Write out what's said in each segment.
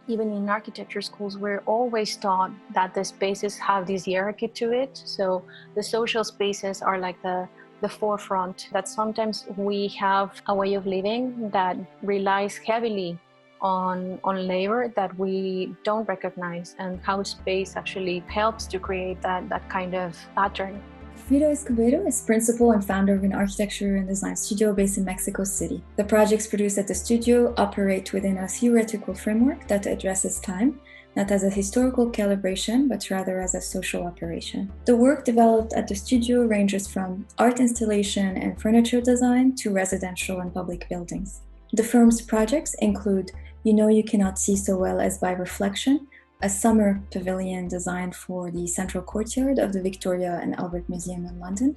Even in architecture schools, we're always taught that the spaces have this hierarchy to it. So the social spaces are like the forefront, that sometimes we have a way of living that relies heavily on labor that we don't recognize, and how space actually helps to create that kind of pattern. Frida Escobedo is principal and founder of an architecture and design studio based in Mexico City. The projects produced at the studio operate within a theoretical framework that addresses time, not as a historical calibration, but rather as a social operation. The work developed at the studio ranges from art installation and furniture design to residential and public buildings. The firm's projects include You Know You Cannot See So Well as by Reflection, a summer pavilion designed for the central courtyard of the Victoria and Albert Museum in London.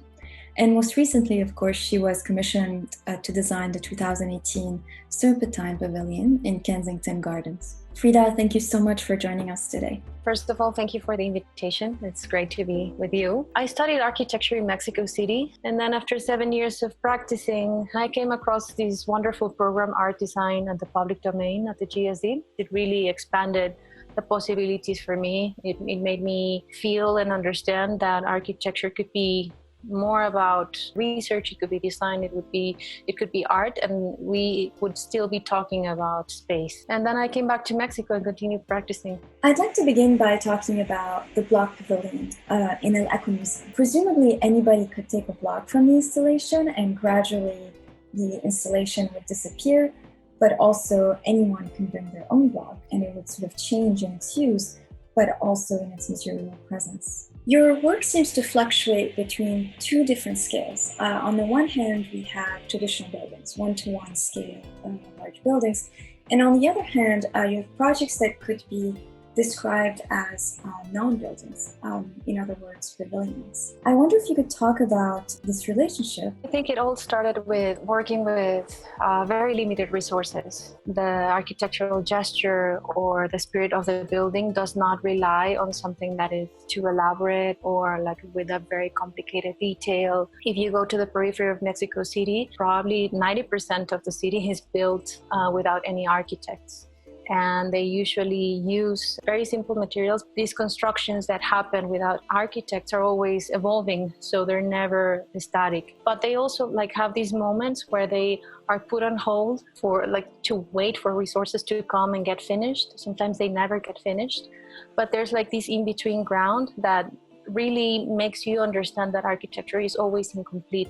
And most recently, of course, she was commissioned to design the 2018 Serpentine Pavilion in Kensington Gardens. Frida, thank you so much for joining us today. First of all, thank you for the invitation. It's great to be with you. I studied architecture in Mexico City, and then after 7 years of practicing, I came across this wonderful program, Art Design at the Public Domain at the GSD. It really expanded the possibilities for me. It made me feel and understand that architecture could be more about research, it could be design, it could be art, and we would still be talking about space. And then I came back to Mexico and continued practicing. I'd like to begin by talking about the block pavilion in El Eco Museum. Presumably anybody could take a block from the installation and gradually the installation would disappear, but also anyone can bring their own block and it would sort of change in its use, but also in its material presence. Your work seems to fluctuate between two different scales. On the one hand, we have traditional buildings, one-to-one scale large buildings. And on the other hand, you have projects that could be described as non-buildings, in other words, pavilions. I wonder if you could talk about this relationship. I think it all started with working with very limited resources. The architectural gesture or the spirit of the building does not rely on something that is too elaborate or like with a very complicated detail. If you go to the periphery of Mexico City, probably 90% of the city is built without any architects. And they usually use very simple materials. These constructions that happen without architects are always evolving, so they're never static. But they also have these moments where they are put on hold for to wait for resources to come and get finished. Sometimes they never get finished. But there's this in-between ground that really makes you understand that architecture is always incomplete.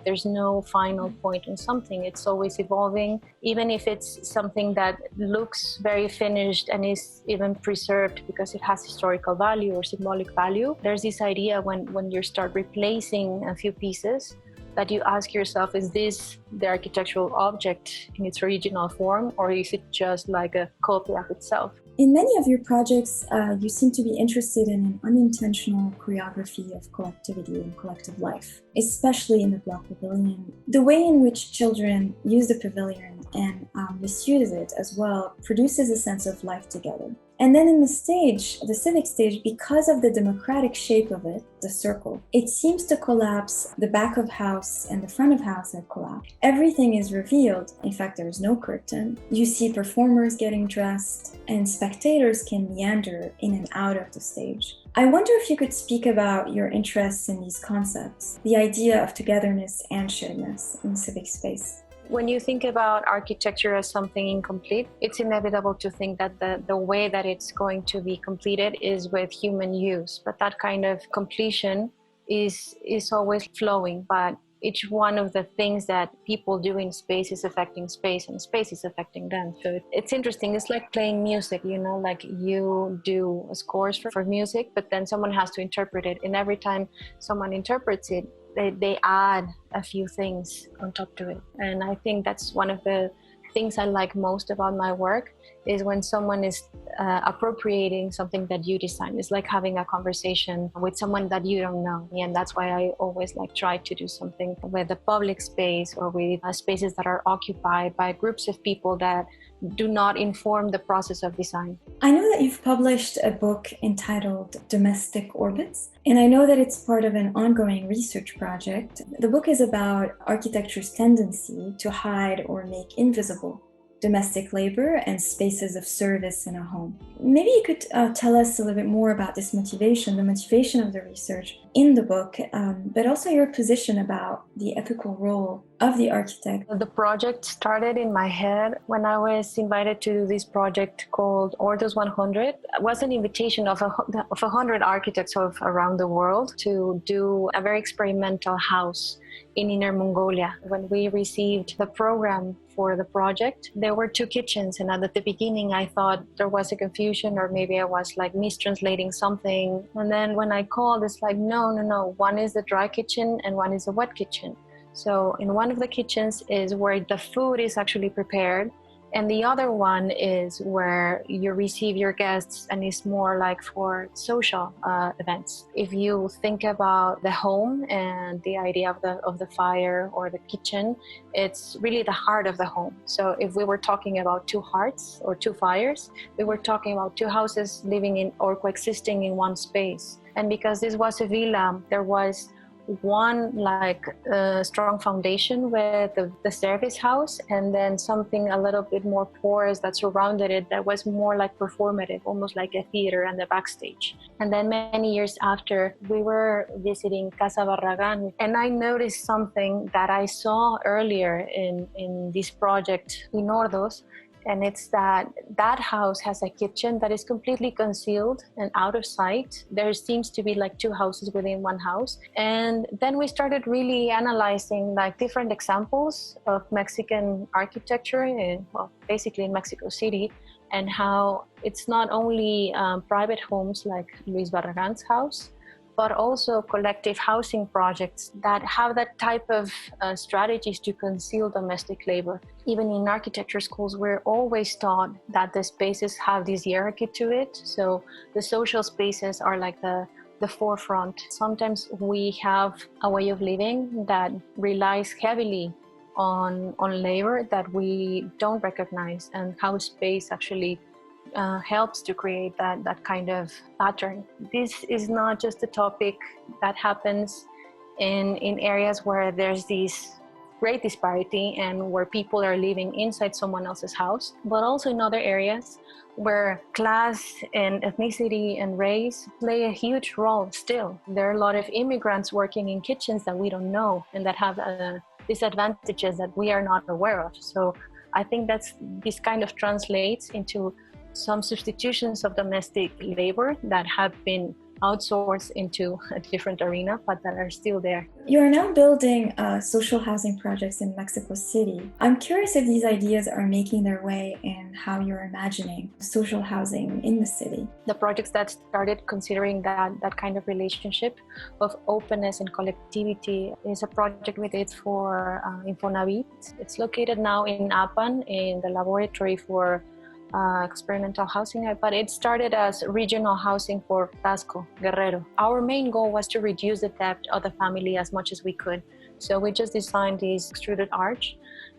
There's no final point in something. It's always evolving, even if it's something that looks very finished and is even preserved because it has historical value or symbolic value. There's this idea when you start replacing a few pieces that you ask yourself, is this the architectural object in its original form, or is it just like a copy of itself? In many of your projects, you seem to be interested in an unintentional choreography of collectivity and collective life, especially in the block pavilion. The way in which children use the pavilion and misuse it as well produces a sense of life together. And then in the stage, the Civic Stage, because of the democratic shape of it, the circle, it seems to collapse. The back of house and the front of house have collapsed. Everything is revealed. In fact, there is no curtain. You see performers getting dressed, and spectators can meander in and out of the stage. I wonder if you could speak about your interests in these concepts, the idea of togetherness and sharedness in civic space. When you think about architecture as something incomplete, it's inevitable to think that the way that it's going to be completed is with human use. But that kind of completion is always flowing. But each one of the things that people do in space is affecting space, and space is affecting them. So it's interesting. It's like playing music, you do scores for music, but then someone has to interpret it. And every time someone interprets it, they add a few things on top to it. And I think that's one of the things I like most about my work, is when someone is appropriating something that you design. It's like having a conversation with someone that you don't know. And that's why I always like try to do something with the public space or with spaces that are occupied by groups of people that do not inform the process of design. I know that you've published a book entitled Domestic Orbits, and I know that it's part of an ongoing research project. The book is about architecture's tendency to hide or make invisible domestic labor and spaces of service in a home. Maybe you could tell us a little bit more about this motivation, the motivation of the research in the book, but also your position about the ethical role of the architect. The project started in my head when I was invited to do this project called Ordos 100. It was an invitation of 100 architects of around the world to do a very experimental house in Inner Mongolia. When we received the program for the project, there were 2 kitchens, and at the beginning I thought there was a confusion, or maybe I was like mistranslating something. And then when I called, it's like, no, one is the dry kitchen and one is the wet kitchen. So in one of the kitchens is where the food is actually prepared, and the other one is where you receive your guests, and it's more like for social events. If you think about the home and the idea of the fire or the kitchen, it's really the heart of the home. So if we were talking about 2 hearts or 2 fires, we were talking about 2 houses living in or coexisting in one space. And because this was a villa, there was one strong foundation with the service house, and then something a little bit more porous that surrounded it that was more like performative, almost like a theater and the backstage. And then many years after, we were visiting Casa Barragán, and I noticed something that I saw earlier in this project in Ordos. And it's that house has a kitchen that is completely concealed and out of sight. There seems to be like 2 houses within one house. And then we started really analyzing like different examples of Mexican architecture basically in Mexico City, and how it's not only private homes like Luis Barragán's house, but also collective housing projects that have that type of strategies to conceal domestic labor. Even in architecture schools, we're always taught that the spaces have this hierarchy to it. So the social spaces are like the forefront. Sometimes we have a way of living that relies heavily on labor that we don't recognize, and how space actually helps to create that kind of pattern. This is not just a topic that happens in areas where there's this great disparity and where people are living inside someone else's house, but also in other areas where class and ethnicity and race play a huge role still. There are a lot of immigrants working in kitchens that we don't know and that have disadvantages that we are not aware of. So I think this kind of translates into some substitutions of domestic labor that have been outsourced into a different arena, but that are still there. You are now building social housing projects in Mexico City. I'm curious if these ideas are making their way in how you're imagining social housing in the city. The projects that started considering that kind of relationship of openness and collectivity is a project we did for Infonavit. It's located now in Apan, in the laboratory for experimental housing, but it started as regional housing for Tasco, Guerrero. Our main goal was to reduce the depth of the family as much as we could. So we just designed this extruded arch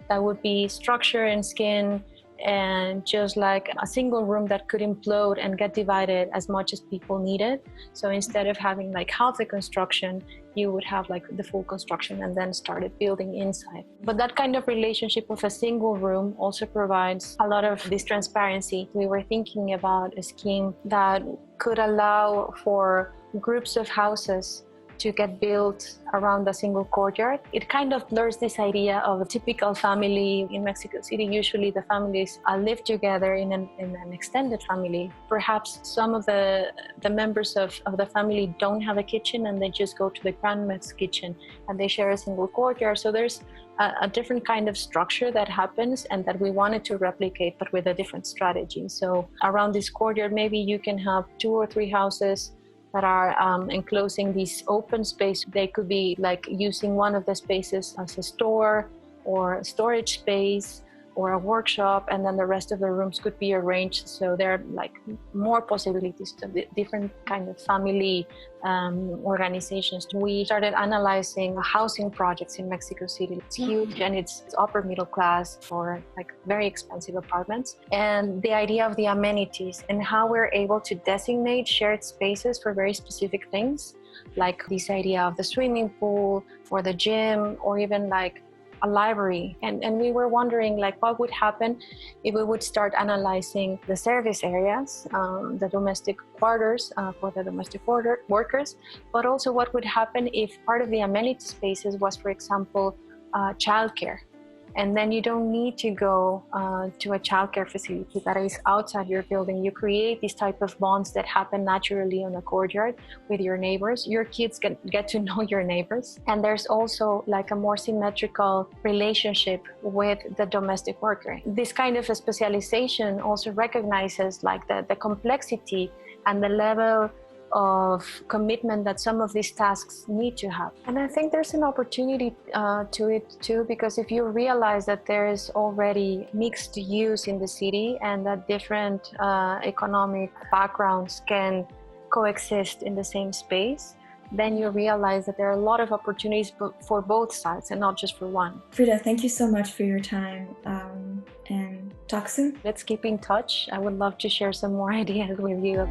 that would be structure and skin, and just like a single room that could implode and get divided as much as people needed. So instead of having like half the construction, you would have like the full construction and then started building inside. But that kind of relationship of a single room also provides a lot of this transparency. We were thinking about a scheme that could allow for groups of houses to get built around a single courtyard. It kind of blurs this idea of a typical family in Mexico City. Usually the families live together in an extended family. Perhaps some of the members of the family don't have a kitchen and they just go to the grandma's kitchen and they share a single courtyard. So there's a different kind of structure that happens and that we wanted to replicate, but with a different strategy. So around this courtyard, maybe you can have 2 or 3 houses that are enclosing this open space. They could be like using one of the spaces as a store or storage space, or a workshop, and then the rest of the rooms could be arranged so there are like more possibilities to different kind of family organizations. We started analyzing housing projects in Mexico City. It's huge and it's upper middle class for like very expensive apartments. And the idea of the amenities and how we're able to designate shared spaces for very specific things, like this idea of the swimming pool or the gym or even like a library. And we were wondering like what would happen if we would start analyzing the service areas, the domestic quarters for the domestic workers, but also what would happen if part of the amenity spaces was, for example, childcare. And then you don't need to go to a childcare facility that is outside your building. You create these type of bonds that happen naturally on a courtyard with your neighbors. Your kids get to know your neighbors. And there's also like a more symmetrical relationship with the domestic worker. This kind of a specialization also recognizes like the complexity and the level of commitment that some of these tasks need to have. And I think there's an opportunity to it too, because if you realize that there is already mixed use in the city and that different economic backgrounds can coexist in the same space, then you realize that there are a lot of opportunities for both sides and not just for one. Frida, thank you so much for your time, and talk soon. Let's keep in touch. I would love to share some more ideas with you.